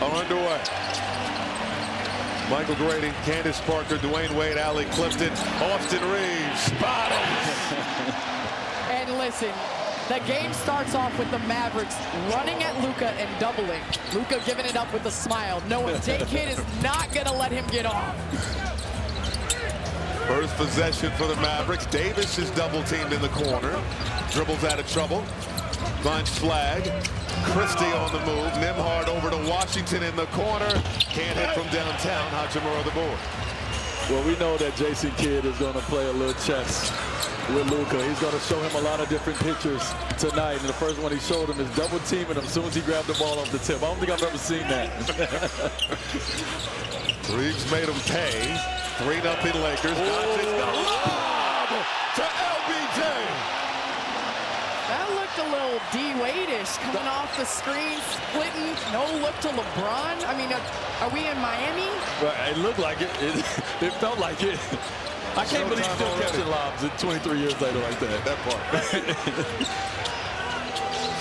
are underway. Michael Grady, Candace Parker, Dwayne Wade, Allie Clifton, Austin Reeves, spotted. And listen, the game starts off with the Mavericks running at Luka and doubling. Luka giving it up with a smile, knowing J-Kidd is not going to let him get off. First possession for the Mavericks. Davis is double teamed in the corner. Dribbles out of trouble. Finds Flag. Christie on the move. Nembhard over to Washington in the corner. Can't hit from downtown. Hachimura the board. Well, we know that Jason Kidd is going to play a little chess with Luka. He's going to show him a lot of different pictures tonight. And the first one he showed him is double teaming him as soon as he grabbed the ball off the tip. I don't think I've ever seen that. Reeves made him pay. 3-0 Lakers. Doncic the lob to LBJ. That looked a little D-Wade-ish coming off the screen, splitting, no look to LeBron. I mean, are we in Miami? Well, it looked like it. It felt like it. I can't believe he's still catching lobs at 23 years later like that. That part.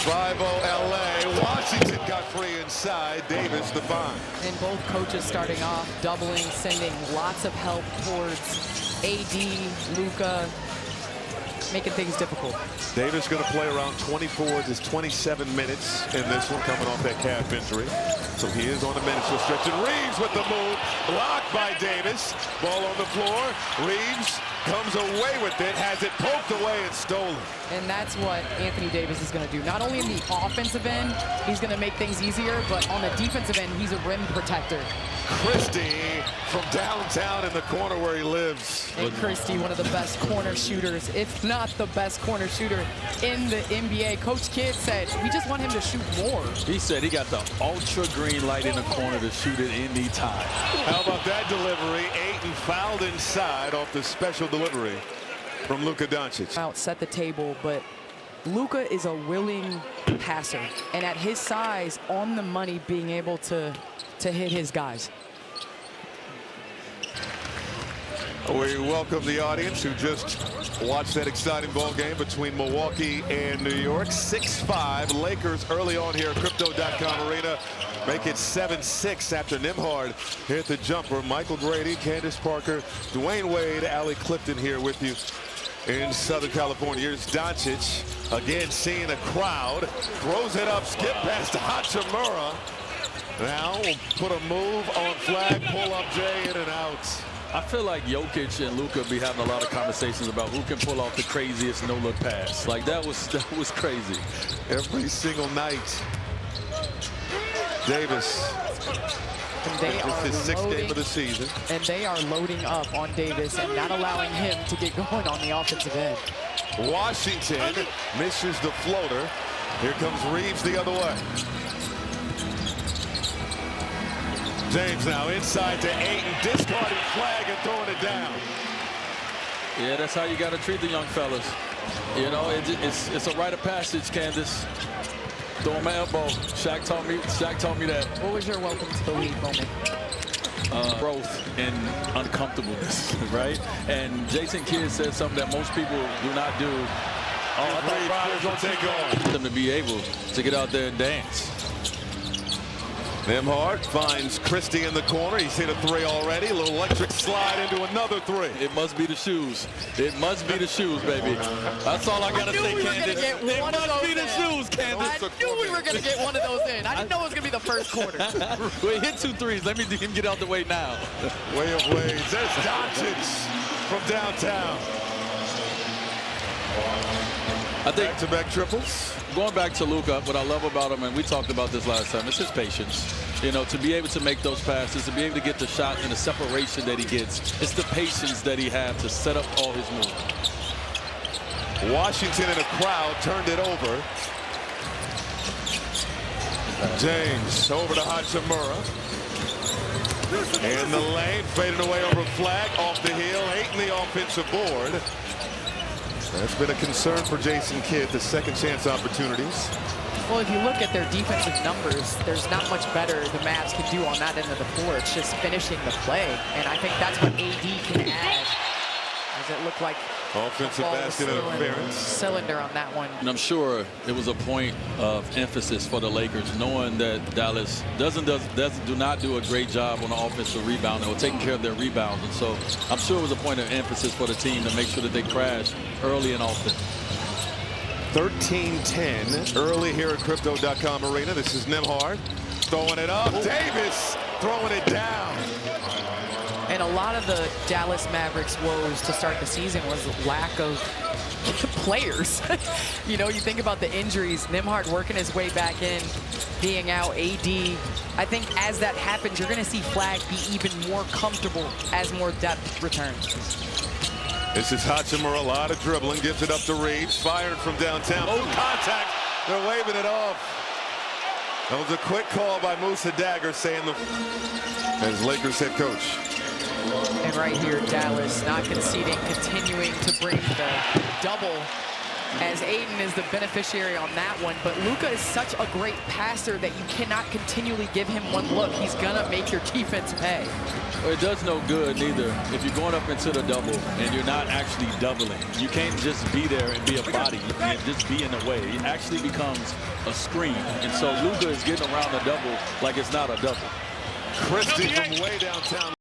5-0 LA. Washington got free inside. Davis the find. And both coaches starting off, doubling, sending lots of help towards AD, Luka, making things difficult. Davis going to play around 24 to 27 minutes in this one, coming off that calf injury. So he is on the minutes restriction. Reeves with the move, blocked by Davis. Ball on the floor. Reeves comes away with it, has it poked away and stolen. And that's what Anthony Davis is going to do. Not only in the offensive end, he's going to make things easier, but on the defensive end, he's a rim protector. Christie from downtown in the corner where he lives. And Christie, one of the best corner shooters, if not the best corner shooter in the NBA. Coach Kidd said we just want him to shoot more. He said he got the ultra green light in the corner to shoot it any time. How about that delivery? Ayton fouled inside off the special delivery from Luka Doncic. Out, set the table, but Luka is a willing passer, and at his size, on the money, being able to hit his guys. We welcome the audience who just watched that exciting ball game between Milwaukee and New York. 6-5 Lakers early on here at Crypto.com Arena. Make it 7-6 after Nembhard hit the jumper. Michael Grady, Candace Parker, Dwayne Wade, Allie Clifton here with you in Southern California. Here's Doncic again, seeing a crowd, throws it up, skip past Hachimura. Now we'll put a move on Flag, pull up Jay, in and out. I feel like Jokic and Luka be having a lot of conversations about who can pull off the craziest no-look pass. Like that was crazy. Every single night. Davis. And they this are is his 6th loading, game of the season. And they are loading up on Davis and not allowing him to get going on the offensive end. Washington misses the floater. Here comes Reeves the other way. James now inside to Ayton, discarding Flag and throwing it down. Yeah, that's how you got to treat the young fellas. You know, it's a rite of passage, Candace. Throw him an elbow. Shaq taught me that. What was your welcome to the league moment? Growth and uncomfortableness, right? And Jason Kidd said something that most people do not do. Oh, I thought Brian was going to take on them to be able to get out there and dance. Nembhard finds Christie in the corner. He's hit a 3 already. A little electric slide into another 3. It must be the shoes. It must be the shoes, baby. That's all I got to say, Candace. It must be the shoes, Candace. I knew we were going to get one of those in. I didn't know it was going to be the first quarter. We hit 2 threes. Let me get out the way now. Way of ways. There's Doncic from downtown. I think back-to-back triples. Going back to Luka, what I love about him, and we talked about this last time, it's his patience. You know, to be able to make those passes, to be able to get the shot and the separation that he gets, it's the patience that he has to set up all his moves. Washington in a crowd turned it over. James over to Hachimura. In the lane, faded away over Flag, off the heel, Ayton the offensive board. That's been a concern for Jason Kidd, the second chance opportunities. Well, if you look at their defensive numbers, there's not much better the Mavs can do on that end of the floor. It's just finishing the play. And I think that's what AD can add. As it looked like Offensive Ball basket interference. cylinder on that one. And I'm sure it was a point of emphasis for the Lakers, knowing that Dallas do not do a great job on the offensive rebound or taking care of their rebounds. And so I'm sure it was a point of emphasis for the team to make sure that they crash early and often. 13-10 early here at Crypto.com Arena. This is Nembhard throwing it up. Davis throwing it down. And a lot of the Dallas Mavericks woes to start the season was lack of players. You know, you think about the injuries, Nembhard working his way back in, being out, AD. I think as that happens, you're going to see Flag be even more comfortable as more depth returns. This is Hachimura, a lot of dribbling, gives it up to Reeves, fired from downtown. Oh, contact, they're waving it off. That was a quick call by Musa Dagger, saying as Lakers head coach. And right here, Dallas not conceding, continuing to bring the double, as Aiden is the beneficiary on that one. But Luka is such a great passer that you cannot continually give him one look. He's gonna make your defense pay. Well, it does no good neither if you're going up into the double and you're not actually doubling. You can't just be there and be a body and just be in the way. It actually becomes a screen. And so Luka is getting around the double like it's not a double. Christie from way downtown.